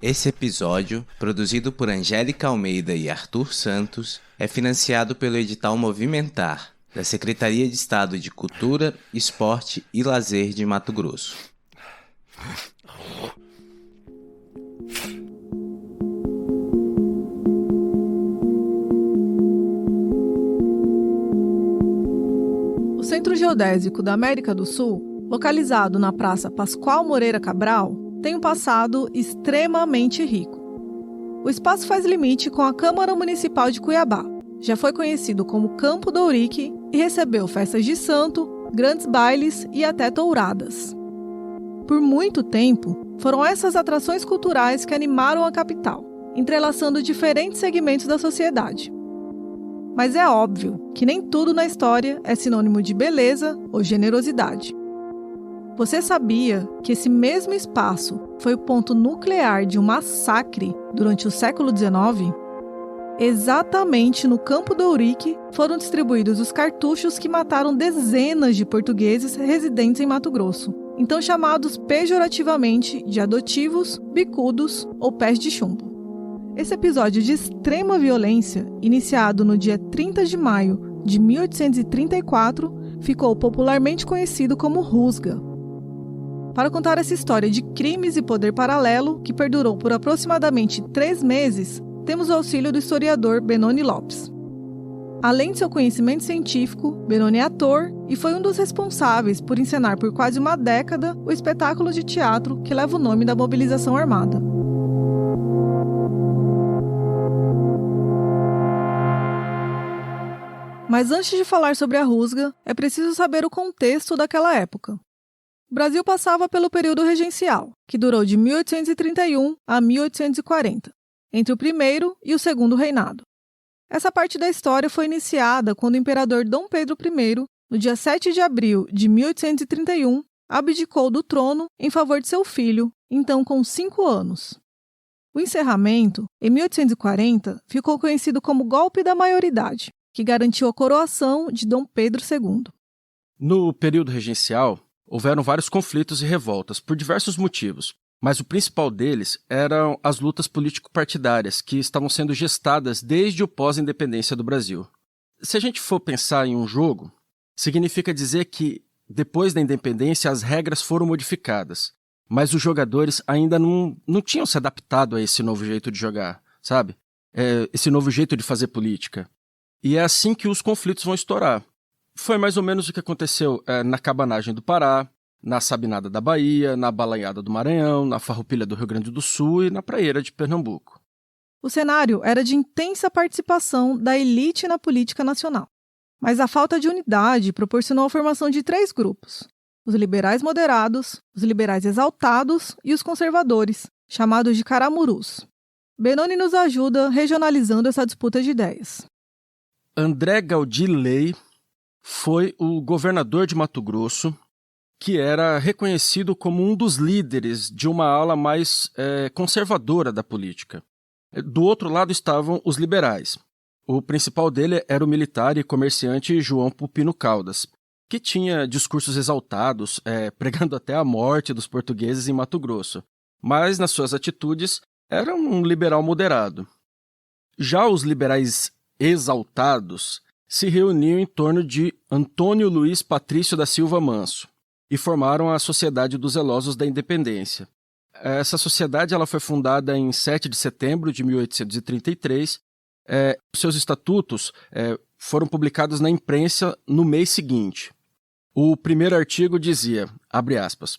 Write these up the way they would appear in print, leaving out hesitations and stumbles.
Esse episódio, produzido por Angélica Almeida e Arthur Santos, é financiado pelo edital Movimentar, da Secretaria de Estado de Cultura, Esporte e Lazer de Mato Grosso. O Centro Geodésico da América do Sul, localizado na Praça Pascoal Moreira Cabral, tem um passado extremamente rico. O espaço faz limite com a Câmara Municipal de Cuiabá. Já foi conhecido como Campo do Ourique e recebeu festas de santo, grandes bailes e até touradas. Por muito tempo, foram essas atrações culturais que animaram a capital, entrelaçando diferentes segmentos da sociedade. Mas é óbvio que nem tudo na história é sinônimo de beleza ou generosidade. Você sabia que esse mesmo espaço foi o ponto nuclear de um massacre durante o século XIX? Exatamente no Campo do Ourique foram distribuídos os cartuchos que mataram dezenas de portugueses residentes em Mato Grosso, então chamados pejorativamente de adotivos, bicudos ou pés de chumbo. Esse episódio de extrema violência, iniciado no dia 30 de maio de 1834, ficou popularmente conhecido como Rusga. Para contar essa história de crimes e poder paralelo, que perdurou por aproximadamente 3 meses, temos o auxílio do historiador Benoni Lopes. Além de seu conhecimento científico, Benoni é ator e foi um dos responsáveis por encenar por quase uma década o espetáculo de teatro que leva o nome da mobilização armada. Mas antes de falar sobre a Rusga, é preciso saber o contexto daquela época. O Brasil passava pelo período regencial, que durou de 1831 a 1840, entre o primeiro e o segundo reinado. Essa parte da história foi iniciada quando o imperador Dom Pedro I, no dia 7 de abril de 1831, abdicou do trono em favor de seu filho, então com 5 anos. O encerramento, em 1840, ficou conhecido como Golpe da Maioridade, que garantiu a coroação de Dom Pedro II. No período regencial, houveram vários conflitos e revoltas, por diversos motivos, mas o principal deles eram as lutas político-partidárias que estavam sendo gestadas desde o pós-independência do Brasil. Se a gente for pensar em um jogo, significa dizer que, depois da independência, as regras foram modificadas, mas os jogadores ainda não tinham se adaptado a esse novo jeito de jogar, sabe? Esse novo jeito de fazer política. E é assim que os conflitos vão estourar. Foi mais ou menos o que aconteceu na Cabanagem do Pará, na Sabinada da Bahia, na Balanhada do Maranhão, na Farroupilha do Rio Grande do Sul e na Praieira de Pernambuco. O cenário era de intensa participação da elite na política nacional. Mas a falta de unidade proporcionou a formação de 3 grupos: os liberais moderados, os liberais exaltados e os conservadores, chamados de caramurus. Benoni nos ajuda regionalizando essa disputa de ideias. André Gaudí foi o governador de Mato Grosso, que era reconhecido como um dos líderes de uma ala mais conservadora da política. Do outro lado estavam os liberais. O principal dele era o militar e comerciante João Pupino Caldas, que tinha discursos exaltados, pregando até a morte dos portugueses em Mato Grosso, mas nas suas atitudes era um liberal moderado. Já os liberais exaltados se reuniam em torno de Antônio Luiz Patrício da Silva Manso e formaram a Sociedade dos Zelosos da Independência. Essa sociedade ela foi fundada em 7 de setembro de 1833. Seus estatutos foram publicados na imprensa no mês seguinte. O primeiro artigo dizia, abre aspas,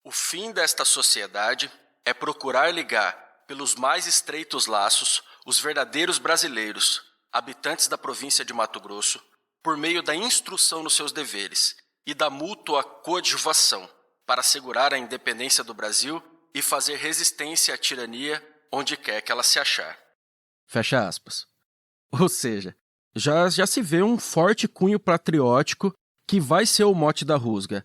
"O fim desta sociedade é procurar ligar, pelos mais estreitos laços, os verdadeiros brasileiros, habitantes da província de Mato Grosso, por meio da instrução nos seus deveres e da mútua coadjuvação, para assegurar a independência do Brasil e fazer resistência à tirania onde quer que ela se achar." Fecha aspas. Ou seja, já se vê um forte cunho patriótico que vai ser o mote da Rusga.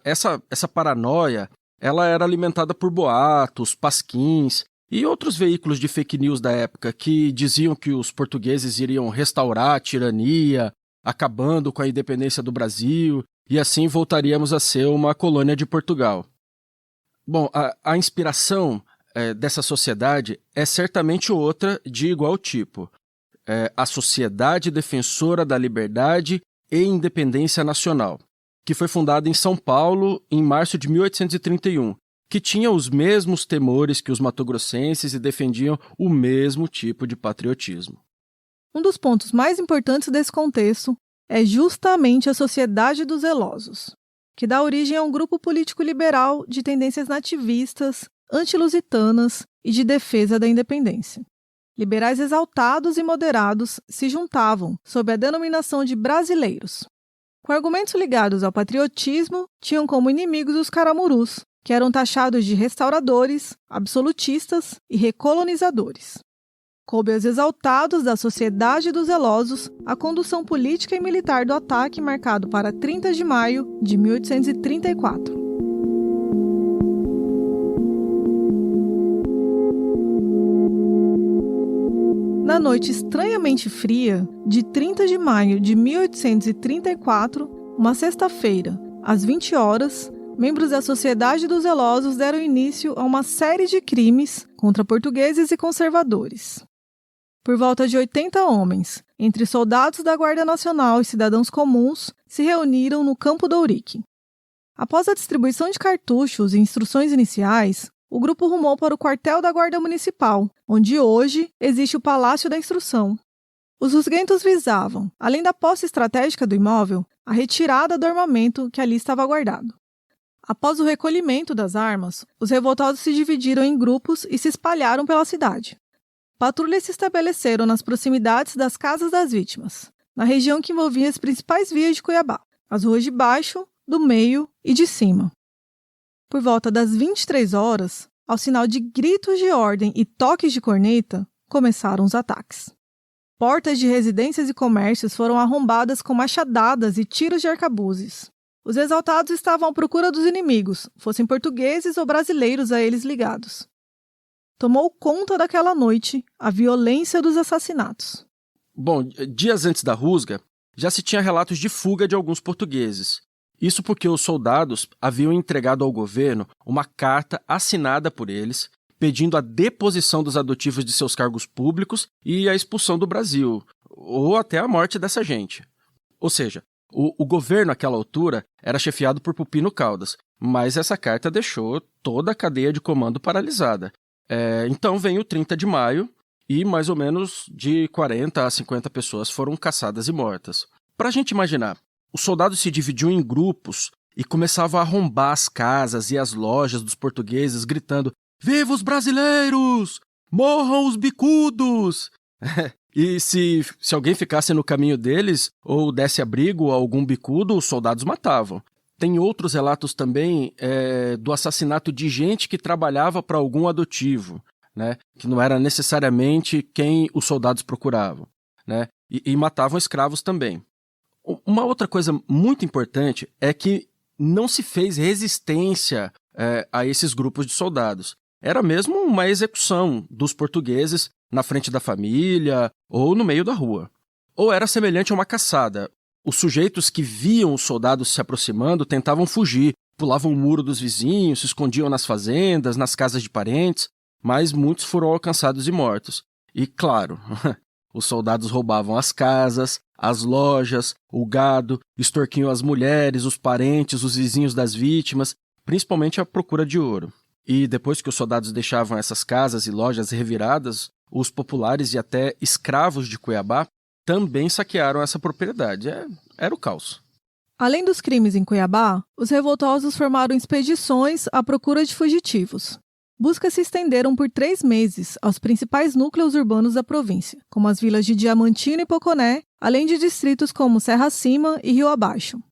Essa paranoia ela era alimentada por boatos, pasquins e outros veículos de fake news da época que diziam que os portugueses iriam restaurar a tirania, acabando com a independência do Brasil, e assim voltaríamos a ser uma colônia de Portugal. Bom, a inspiração dessa sociedade é certamente outra de igual tipo. A Sociedade Defensora da Liberdade e Independência Nacional, que foi fundada em São Paulo em março de 1831, que tinha os mesmos temores que os matogrossenses e defendiam o mesmo tipo de patriotismo. Um dos pontos mais importantes desse contexto é justamente a Sociedade dos Zelosos, que dá origem a um grupo político liberal de tendências nativistas, antilusitanas e de defesa da independência. Liberais exaltados e moderados se juntavam sob a denominação de brasileiros. Com argumentos ligados ao patriotismo, tinham como inimigos os caramurus, que eram taxados de restauradores, absolutistas e recolonizadores. Coube aos exaltados da Sociedade dos Zelosos a condução política e militar do ataque marcado para 30 de maio de 1834. Na noite estranhamente fria de 30 de maio de 1834, uma sexta-feira, às 20 horas, membros da Sociedade dos Zelosos deram início a uma série de crimes contra portugueses e conservadores. Por volta de 80 homens, entre soldados da Guarda Nacional e cidadãos comuns, se reuniram no Campo do Ourique. Após a distribuição de cartuchos e instruções iniciais, o grupo rumou para o quartel da Guarda Municipal, onde hoje existe o Palácio da Instrução. Os rusguentos visavam, além da posse estratégica do imóvel, a retirada do armamento que ali estava guardado. Após o recolhimento das armas, os revoltados se dividiram em grupos e se espalharam pela cidade. Patrulhas se estabeleceram nas proximidades das casas das vítimas, na região que envolvia as principais vias de Cuiabá, as ruas de baixo, do meio e de cima. Por volta das 23 horas, ao sinal de gritos de ordem e toques de corneta, começaram os ataques. Portas de residências e comércios foram arrombadas com machadadas e tiros de arcabuzes. Os exaltados estavam à procura dos inimigos, fossem portugueses ou brasileiros a eles ligados. Tomou conta daquela noite a violência dos assassinatos. Bom, dias antes da rusga, já se tinha relatos de fuga de alguns portugueses. Isso porque os soldados haviam entregado ao governo uma carta assinada por eles, pedindo a deposição dos adotivos de seus cargos públicos e a expulsão do Brasil, ou até a morte dessa gente. Ou seja, o governo naquela altura era chefiado por Pupino Caldas, mas essa carta deixou toda a cadeia de comando paralisada. Então vem o 30 de maio e mais ou menos de 40 a 50 pessoas foram caçadas e mortas. Para a gente imaginar, os soldados se dividiam em grupos e começavam a arrombar as casas e as lojas dos portugueses, gritando: "Viva os brasileiros! Morram os bicudos!" E se alguém ficasse no caminho deles ou desse abrigo a algum bicudo, os soldados matavam. Tem outros relatos também do assassinato de gente que trabalhava para algum adotivo, né? Que não era necessariamente quem os soldados procuravam, né? E matavam escravos também. Uma outra coisa muito importante é que não se fez resistência a esses grupos de soldados. Era mesmo uma execução dos portugueses na frente da família ou no meio da rua. Ou era semelhante a uma caçada. Os sujeitos que viam os soldados se aproximando tentavam fugir, pulavam o muro dos vizinhos, se escondiam nas fazendas, nas casas de parentes, mas muitos foram alcançados e mortos. E, claro, os soldados roubavam as casas, as lojas, o gado, extorquiam as mulheres, os parentes, os vizinhos das vítimas, principalmente à procura de ouro. E depois que os soldados deixavam essas casas e lojas reviradas, os populares e até escravos de Cuiabá também saquearam essa propriedade. Era o caos. Além dos crimes em Cuiabá, os revoltosos formaram expedições à procura de fugitivos. Buscas se estenderam por 3 meses aos principais núcleos urbanos da província, como as vilas de Diamantino e Poconé, além de distritos como Serra Acima e Rio Abaixo.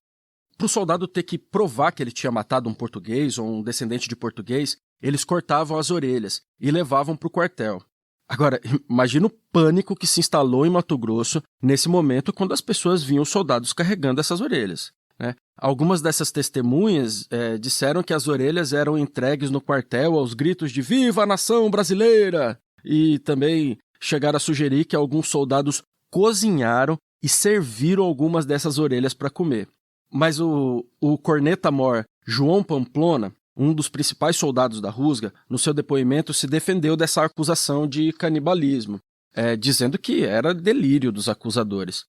Para o soldado ter que provar que ele tinha matado um português ou um descendente de português, eles cortavam as orelhas e levavam para o quartel. Agora, imagina o pânico que se instalou em Mato Grosso nesse momento quando as pessoas viam os soldados carregando essas orelhas, né? Algumas dessas testemunhas disseram que as orelhas eram entregues no quartel aos gritos de "Viva a nação brasileira!" E também chegaram a sugerir que alguns soldados cozinharam e serviram algumas dessas orelhas para comer. Mas o corneta-mor João Pamplona, um dos principais soldados da Rusga, no seu depoimento se defendeu dessa acusação de canibalismo, dizendo que era delírio dos acusadores.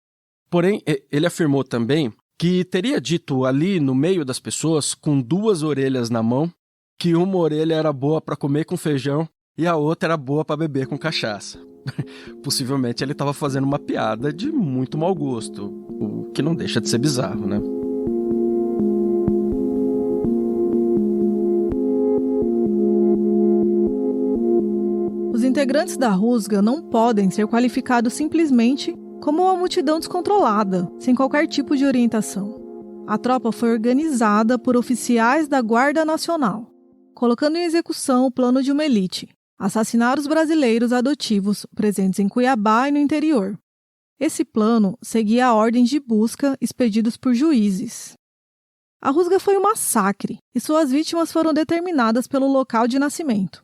Porém, ele afirmou também que teria dito ali no meio das pessoas, com 2 orelhas na mão, que uma orelha era boa para comer com feijão e a outra era boa para beber com cachaça. Possivelmente ele estava fazendo uma piada de muito mau gosto, o que não deixa de ser bizarro, né? Os integrantes da Rusga não podem ser qualificados simplesmente como uma multidão descontrolada, sem qualquer tipo de orientação. A tropa foi organizada por oficiais da Guarda Nacional, colocando em execução o plano de uma elite: assassinar os brasileiros adotivos presentes em Cuiabá e no interior. Esse plano seguia ordens de busca expedidos por juízes. A Rusga foi um massacre e suas vítimas foram determinadas pelo local de nascimento.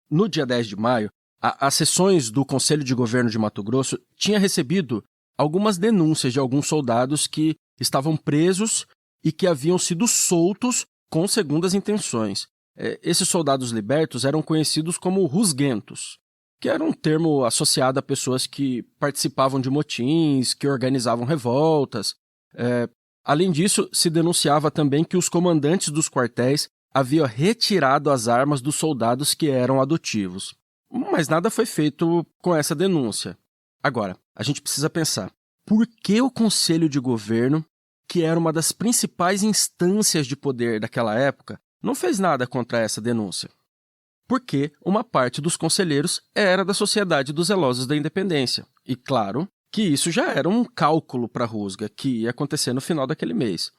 No dia 10 de maio, as sessões do Conselho de Governo de Mato Grosso tinha recebido algumas denúncias de alguns soldados que estavam presos e que haviam sido soltos com segundas intenções. Esses soldados libertos eram conhecidos como rusguentos, que era um termo associado a pessoas que participavam de motins, que organizavam revoltas. Além disso, se denunciava também que os comandantes dos quartéis haviam retirado as armas dos soldados que eram adotivos. Mas nada foi feito com essa denúncia. Agora, a gente precisa pensar, por que o Conselho de Governo, que era uma das principais instâncias de poder daquela época, não fez nada contra essa denúncia? Porque uma parte dos conselheiros era da Sociedade dos Zelosos da Independência. E claro que isso já era um cálculo para a Rusga, que ia acontecer no final daquele mês.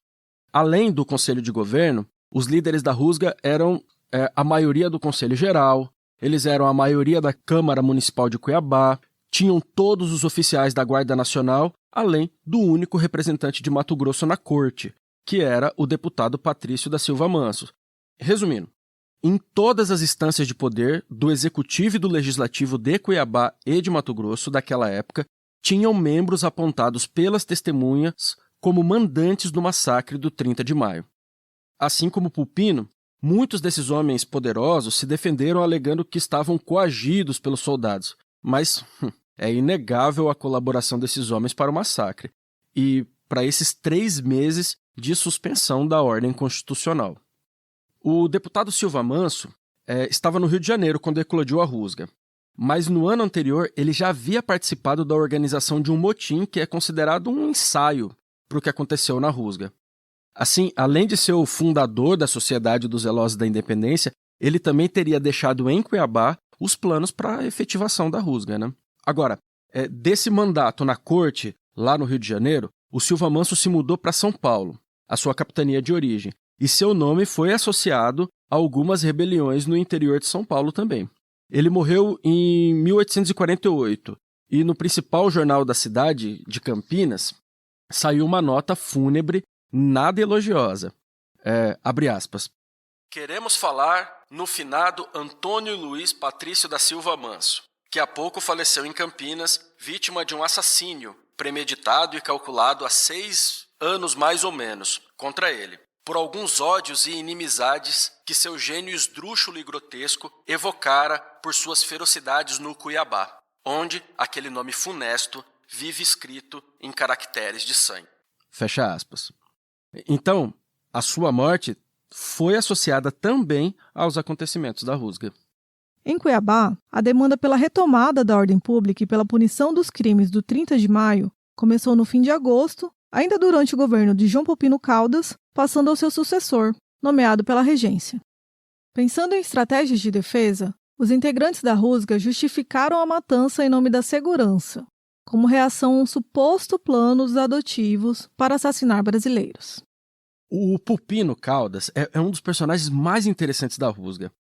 Além do Conselho de Governo, os líderes da Rusga eram a maioria do Conselho Geral, eles eram a maioria da Câmara Municipal de Cuiabá, tinham todos os oficiais da Guarda Nacional, além do único representante de Mato Grosso na corte, que era o deputado Patrício da Silva Manso. Resumindo, em todas as instâncias de poder, do Executivo e do Legislativo de Cuiabá e de Mato Grosso daquela época, tinham membros apontados pelas testemunhas como mandantes do massacre do 30 de maio. Assim como Pupino, muitos desses homens poderosos se defenderam alegando que estavam coagidos pelos soldados, mas é inegável a colaboração desses homens para o massacre e para esses 3 meses de suspensão da ordem constitucional. O deputado Silva Manso estava no Rio de Janeiro quando eclodiu a Rusga, mas no ano anterior ele já havia participado da organização de um motim que é considerado um ensaio para o que aconteceu na Rusga. Assim, além de ser o fundador da Sociedade dos Zelosos da Independência, ele também teria deixado em Cuiabá os planos para a efetivação da Rusga, né? Agora, desse mandato na corte, lá no Rio de Janeiro, o Silva Manso se mudou para São Paulo, a sua capitania de origem, e seu nome foi associado a algumas rebeliões no interior de São Paulo também. Ele morreu em 1848 e no principal jornal da cidade, de Campinas, saiu uma nota fúnebre nada elogiosa. Abre aspas. Queremos falar no finado Antônio Luiz Patrício da Silva Manso, que há pouco faleceu em Campinas, vítima de um assassínio premeditado e calculado há 6 anos mais ou menos, contra ele, por alguns ódios e inimizades que seu gênio esdrúxulo e grotesco evocara por suas ferocidades no Cuiabá, onde aquele nome funesto vive escrito em caracteres de sangue. Fecha aspas. Então, a sua morte foi associada também aos acontecimentos da Rusga. Em Cuiabá, a demanda pela retomada da ordem pública e pela punição dos crimes do 30 de maio começou no fim de agosto, ainda durante o governo de João Pupino Caldas, passando ao seu sucessor, nomeado pela regência. Pensando em estratégias de defesa, os integrantes da Rusga justificaram a matança em nome da segurança, como reação a um suposto plano dos adotivos para assassinar brasileiros. O Pupino Caldas é um dos personagens mais interessantes da Rusga.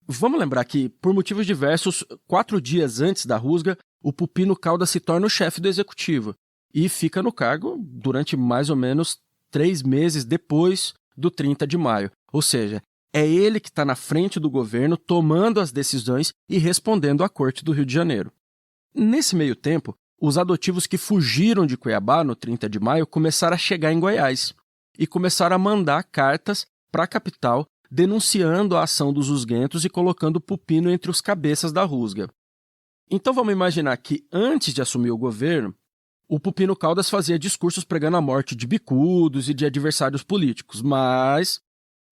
Vamos lembrar que, por motivos diversos, 4 dias antes da Rusga, o Pupino Caldas se torna o chefe do executivo e fica no cargo durante mais ou menos 3 meses depois do 30 de maio. Ou seja, é ele que está na frente do governo, tomando as decisões e respondendo à corte do Rio de Janeiro. Nesse meio tempo, os adotivos que fugiram de Cuiabá no 30 de maio começaram a chegar em Goiás e começaram a mandar cartas para a capital denunciando a ação dos rusguentos e colocando o Pupino entre os cabeças da rusga. Então vamos imaginar que, antes de assumir o governo, o Pupino Caldas fazia discursos pregando a morte de bicudos e de adversários políticos, mas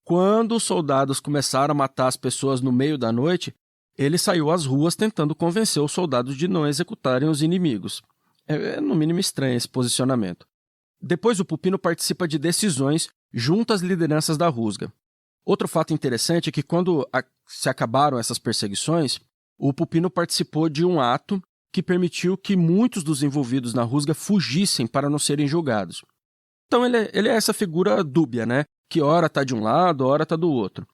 quando os soldados começaram a matar as pessoas no meio da noite, ele saiu às ruas tentando convencer os soldados de não executarem os inimigos. É no mínimo estranho esse posicionamento. Depois o Pupino participa de decisões junto às lideranças da rusga. Outro fato interessante é que quando se acabaram essas perseguições, o Pupino participou de um ato que permitiu que muitos dos envolvidos na rusga fugissem para não serem julgados. Então ele é essa figura dúbia, né? Que ora está de um lado, ora está do outro.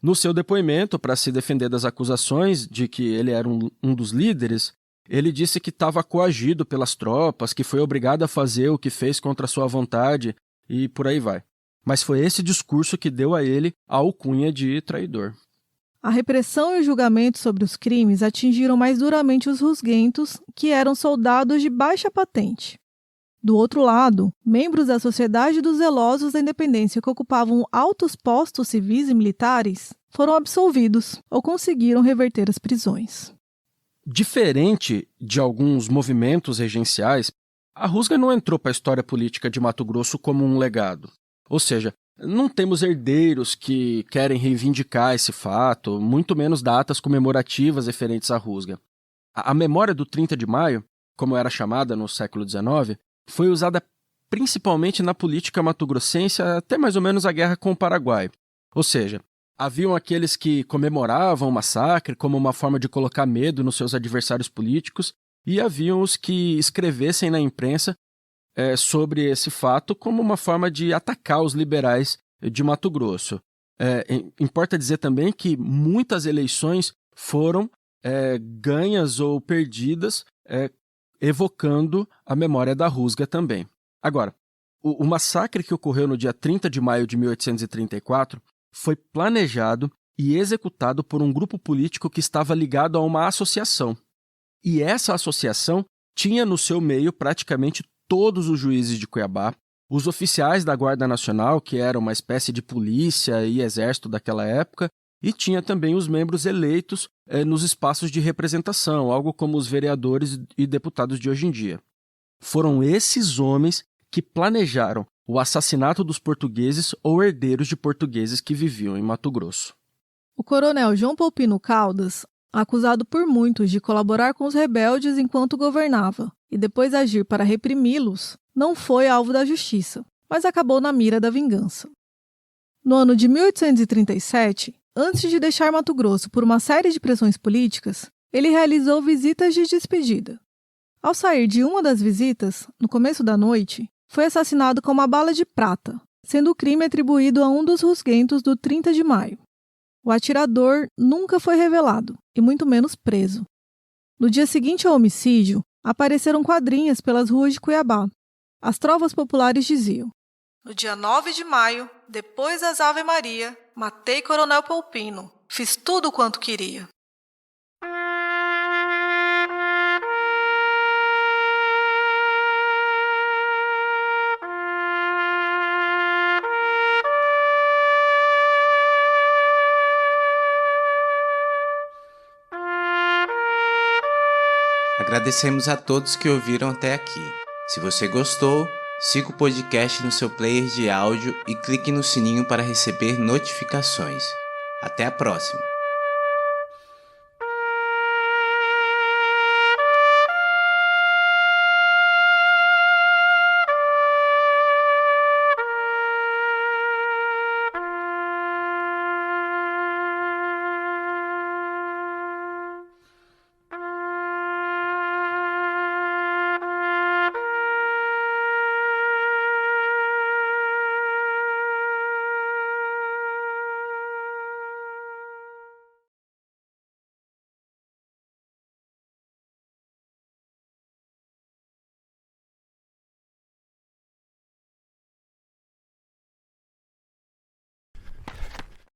No seu depoimento, para se defender das acusações de que ele era um dos líderes, ele disse que estava coagido pelas tropas, que foi obrigado a fazer o que fez contra sua vontade e por aí vai. Mas foi esse discurso que deu a ele a alcunha de traidor. A repressão e o julgamento sobre os crimes atingiram mais duramente os rusguentos, que eram soldados de baixa patente. Do outro lado, membros da Sociedade dos Zelosos da Independência que ocupavam altos postos civis e militares foram absolvidos ou conseguiram reverter as prisões. Diferente de alguns movimentos regenciais, a rusga não entrou para a história política de Mato Grosso como um legado. Ou seja, não temos herdeiros que querem reivindicar esse fato, muito menos datas comemorativas referentes à rusga. A memória do 30 de maio, como era chamada no século XIX, foi usada principalmente na política mato-grossense até mais ou menos a guerra com o Paraguai. Ou seja, haviam aqueles que comemoravam o massacre como uma forma de colocar medo nos seus adversários políticos e haviam os que escrevessem na imprensa sobre esse fato como uma forma de atacar os liberais de Mato Grosso. Importa dizer também que muitas eleições foram ganhas ou perdidas evocando a memória da rusga também. Agora, o massacre que ocorreu no dia 30 de maio de 1834 foi planejado e executado por um grupo político que estava ligado a uma associação. E essa associação tinha no seu meio praticamente todos os juízes de Cuiabá, os oficiais da Guarda Nacional, que era uma espécie de polícia e exército daquela época, e tinha também os membros eleitos nos espaços de representação, algo como os vereadores e deputados de hoje em dia. Foram esses homens que planejaram o assassinato dos portugueses ou herdeiros de portugueses que viviam em Mato Grosso. O coronel João Poupino Caldas, acusado por muitos de colaborar com os rebeldes enquanto governava e depois agir para reprimi-los, não foi alvo da justiça, mas acabou na mira da vingança. No ano de 1837, antes de deixar Mato Grosso por uma série de pressões políticas, ele realizou visitas de despedida. Ao sair de uma das visitas, no começo da noite, foi assassinado com uma bala de prata, sendo o crime atribuído a um dos rusguentos do 30 de maio. O atirador nunca foi revelado, e muito menos preso. No dia seguinte ao homicídio, apareceram quadrinhas pelas ruas de Cuiabá. As trovas populares diziam: "No dia 9 de maio, depois das Ave Maria, matei Coronel Poupino. Fiz tudo quanto queria." Agradecemos a todos que ouviram até aqui. Se você gostou, siga o podcast no seu player de áudio e clique no sininho para receber notificações. Até a próxima!